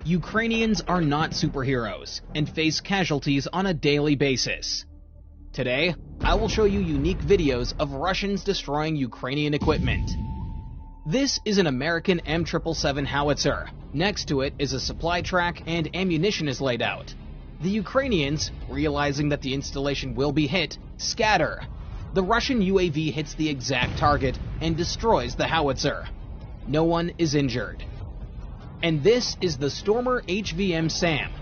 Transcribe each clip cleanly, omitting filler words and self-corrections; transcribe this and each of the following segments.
Ukrainians are not superheroes and face casualties on a daily basis. Today, I will show you unique videos of Russians destroying Ukrainian equipment. This is an American M777 howitzer. Next to it is a supply track and ammunition is laid out. The Ukrainians, realizing that the installation will be hit, scatter. The Russian UAV hits the exact target and destroys the howitzer. No one is injured. And this is the Stormer HVM-SAM.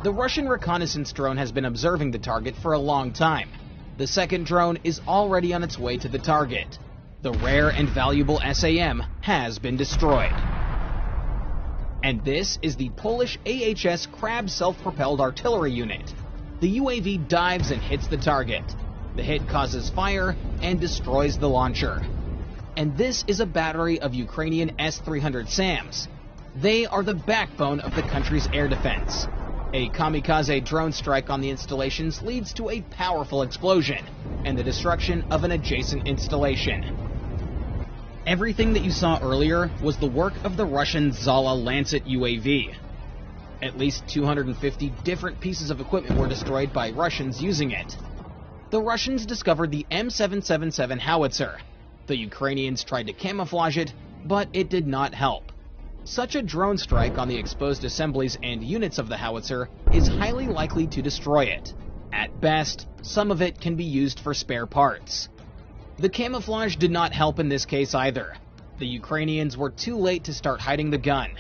The Russian reconnaissance drone has been observing the target for a long time. The second drone is already on its way to the target. The rare and valuable SAM has been destroyed. And this is the Polish AHS Krab self-propelled artillery unit. The UAV dives and hits the target. The hit causes fire and destroys the launcher. And this is a battery of Ukrainian S-300 SAMs. They are the backbone of the country's air defense. A kamikaze drone strike on the installations leads to a powerful explosion and the destruction of an adjacent installation. Everything that you saw earlier was the work of the Russian Zala Lancet UAV. At least 250 different pieces of equipment were destroyed by Russians using it. The Russians discovered the M777 howitzer. The Ukrainians tried to camouflage it, but it did not help. Such a drone strike on the exposed assemblies and units of the howitzer is highly likely to destroy it. At best, some of it can be used for spare parts. The camouflage did not help in this case either. The Ukrainians were too late to start hiding the gun.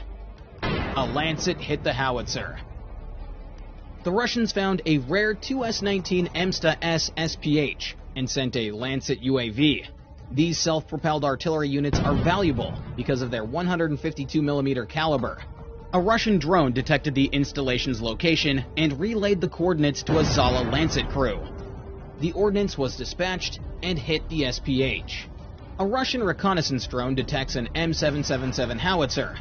A Lancet hit the howitzer. The Russians found a rare 2S-19 EMSTA-S SPH and sent a Lancet UAV. These self-propelled artillery units are valuable because of their 152mm caliber. A Russian drone detected the installation's location and relayed the coordinates to a Zala Lancet crew. The ordnance was dispatched and hit the SPH. A Russian reconnaissance drone detects an M777 howitzer.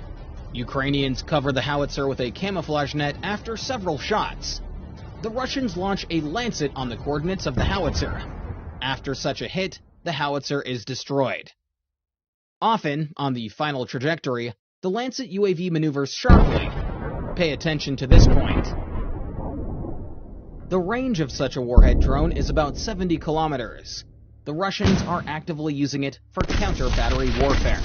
Ukrainians cover the howitzer with a camouflage net after several shots. The Russians launch a Lancet on the coordinates of the howitzer. After such a hit, the howitzer is destroyed. Often, on the final trajectory, the Lancet UAV maneuvers sharply. Pay attention to this point. The range of such a warhead drone is about 70 kilometers. The Russians are actively using it for counter-battery warfare.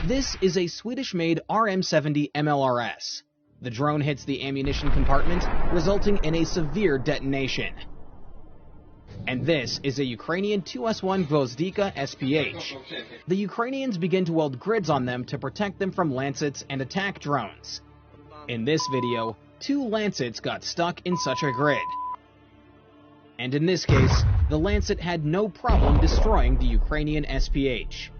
This is a Swedish-made RM-70 MLRS. The drone hits the ammunition compartment, resulting in a severe detonation. And this is a Ukrainian 2S-1 Gvozdika SPH. The Ukrainians begin to weld grids on them to protect them from Lancets and attack drones. In this video, 2 Lancets got stuck in such a grid. And in this case, the Lancet had no problem destroying the Ukrainian SPH.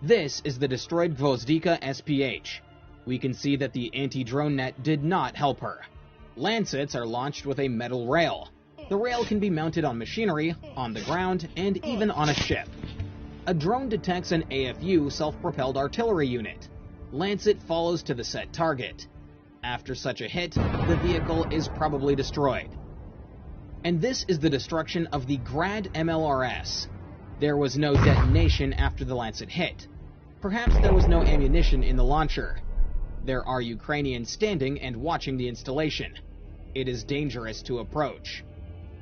This is the destroyed Gvozdika SPH. We can see that the anti-drone net did not help her. Lancets are launched with a metal rail. The rail can be mounted on machinery, on the ground, and even on a ship. A drone detects an AFU self-propelled artillery unit. Lancet follows to the set target. After such a hit, the vehicle is probably destroyed. And this is the destruction of the Grad MLRS. There was no detonation after the Lancet hit. Perhaps there was no ammunition in the launcher. There are Ukrainians standing and watching the installation. It is dangerous to approach.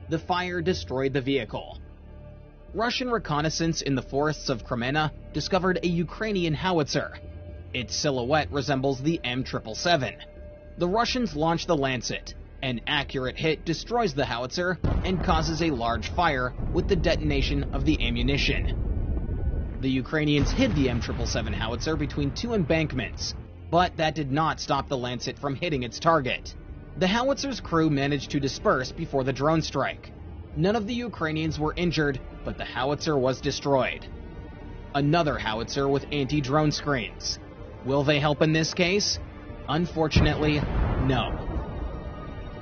The fire destroyed the vehicle. Russian reconnaissance in the forests of Kremenna discovered a Ukrainian howitzer. Its silhouette resembles the M777. The Russians launch the Lancet. An accurate hit destroys the howitzer and causes a large fire with the detonation of the ammunition. The Ukrainians hid the M777 howitzer between 2 embankments, but that did not stop the Lancet from hitting its target. The howitzer's crew managed to disperse before the drone strike. None of the Ukrainians were injured, but the howitzer was destroyed. Another howitzer with anti-drone screens. Will they help in this case? Unfortunately, no.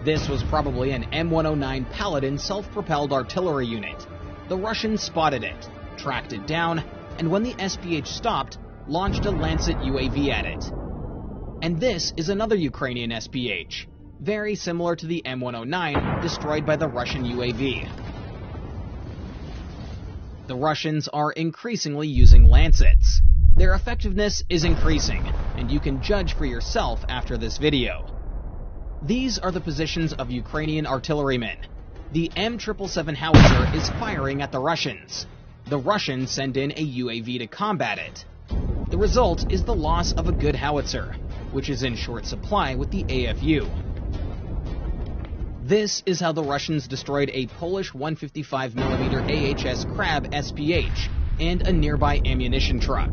This was probably an M109 Paladin self-propelled artillery unit. The Russians spotted it, tracked it down, and when the SPH stopped, launched a Lancet UAV at it. And this is another Ukrainian SPH, very similar to the M109 destroyed by the Russian UAV. The Russians are increasingly using Lancets. Their effectiveness is increasing, and you can judge for yourself after this video. These are the positions of Ukrainian artillerymen. The M777 howitzer is firing at the Russians. The Russians send in a UAV to combat it. The result is the loss of a good howitzer, which is in short supply with the AFU. This is how the Russians destroyed a Polish 155mm AHS Krab SPH and a nearby ammunition truck.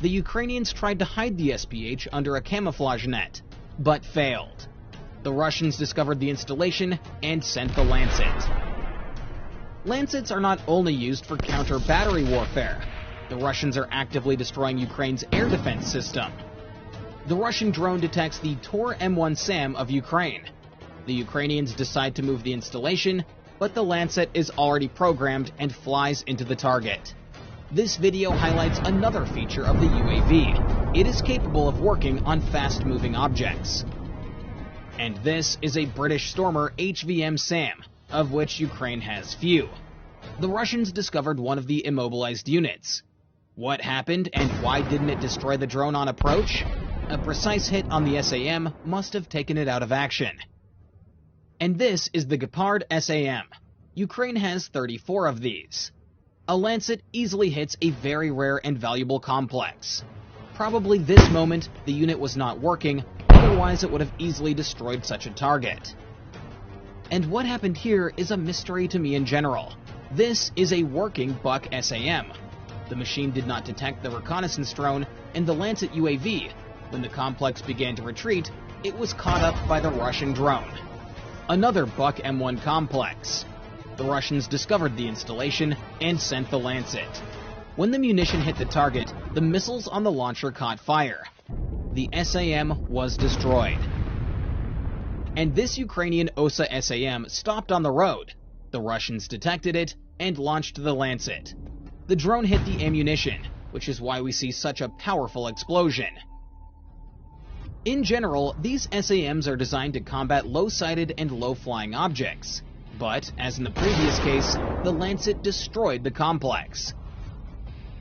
The Ukrainians tried to hide the SPH under a camouflage net, but failed. The Russians discovered the installation and sent the Lancet. Lancets are not only used for counter-battery warfare. The Russians are actively destroying Ukraine's air defense system. The Russian drone detects the Tor M1 SAM of Ukraine. The Ukrainians decide to move the installation, but the Lancet is already programmed and flies into the target. This video highlights another feature of the UAV. It is capable of working on fast-moving objects. And this is a British Stormer HVM SAM, of which Ukraine has few. The Russians discovered one of the immobilized units. What happened and why didn't it destroy the drone on approach? A precise hit on the SAM must have taken it out of action. And this is the Gepard SAM. Ukraine has 34 of these. A Lancet easily hits a very rare and valuable complex. Probably this moment the unit was not working, otherwise it would have easily destroyed such a target. And what happened here is a mystery to me in general. This is a working Buk SAM. The machine did not detect the reconnaissance drone and the Lancet UAV. When the complex began to retreat, it was caught up by the Russian drone. Another Buk M1 complex. The Russians discovered the installation and sent the Lancet. When the munition hit the target, the missiles on the launcher caught fire. The SAM was destroyed. And this Ukrainian OSA SAM stopped on the road. The Russians detected it and launched the Lancet. The drone hit the ammunition, which is why we see such a powerful explosion. In general, these SAMs are designed to combat low-sighted and low-flying objects. But, as in the previous case, the Lancet destroyed the complex.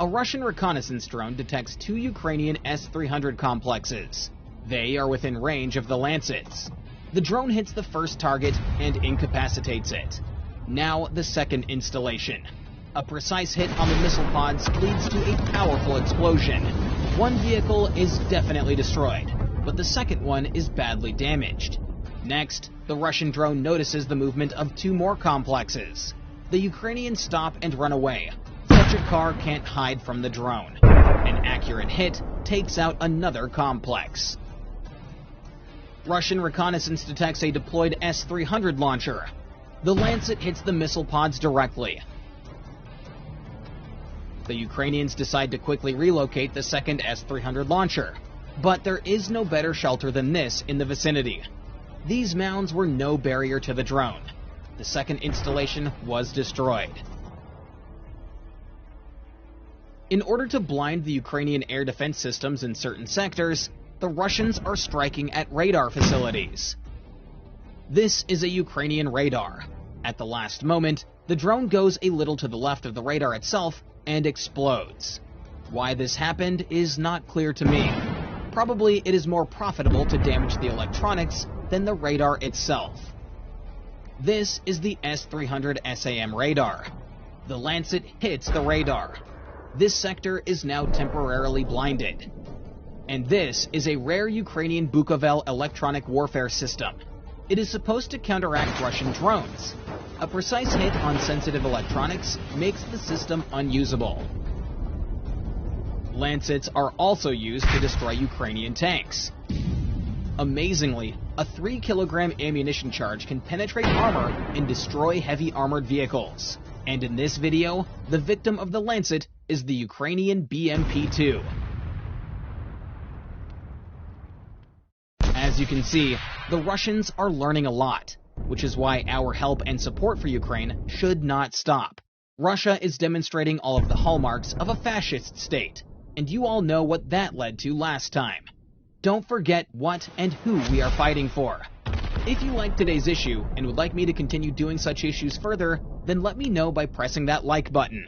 A Russian reconnaissance drone detects two Ukrainian S-300 complexes. They are within range of the Lancets. The drone hits the first target and incapacitates it. Now the second installation. A precise hit on the missile pods leads to a powerful explosion. One vehicle is definitely destroyed, but the second one is badly damaged. Next, the Russian drone notices the movement of two more complexes. The Ukrainians stop and run away. Such a car can't hide from the drone. An accurate hit takes out another complex. Russian reconnaissance detects a deployed S-300 launcher. The Lancet hits the missile pods directly. The Ukrainians decide to quickly relocate the second S-300 launcher. But there is no better shelter than this in the vicinity. These mounds were no barrier to the drone. The second installation was destroyed. In order to blind the Ukrainian air defense systems in certain sectors, the Russians are striking at radar facilities. This is a Ukrainian radar. At the last moment, the drone goes a little to the left of the radar itself and explodes. Why this happened is not clear to me. Probably it is more profitable to damage the electronics than the radar itself. This is the S-300 SAM radar. The Lancet hits the radar. This sector is now temporarily blinded. And this is a rare Ukrainian Bukovel electronic warfare system. It is supposed to counteract Russian drones. A precise hit on sensitive electronics makes the system unusable. Lancets are also used to destroy Ukrainian tanks. Amazingly, a 3-kilogram ammunition charge can penetrate armor and destroy heavy armored vehicles. And in this video, the victim of the Lancet is the Ukrainian BMP-2. As you can see, the Russians are learning a lot, which is why our help and support for Ukraine should not stop. Russia is demonstrating all of the hallmarks of a fascist state, and you all know what that led to last time. Don't forget what and who we are fighting for. If you liked today's issue and would like me to continue doing such issues further, then let me know by pressing that like button.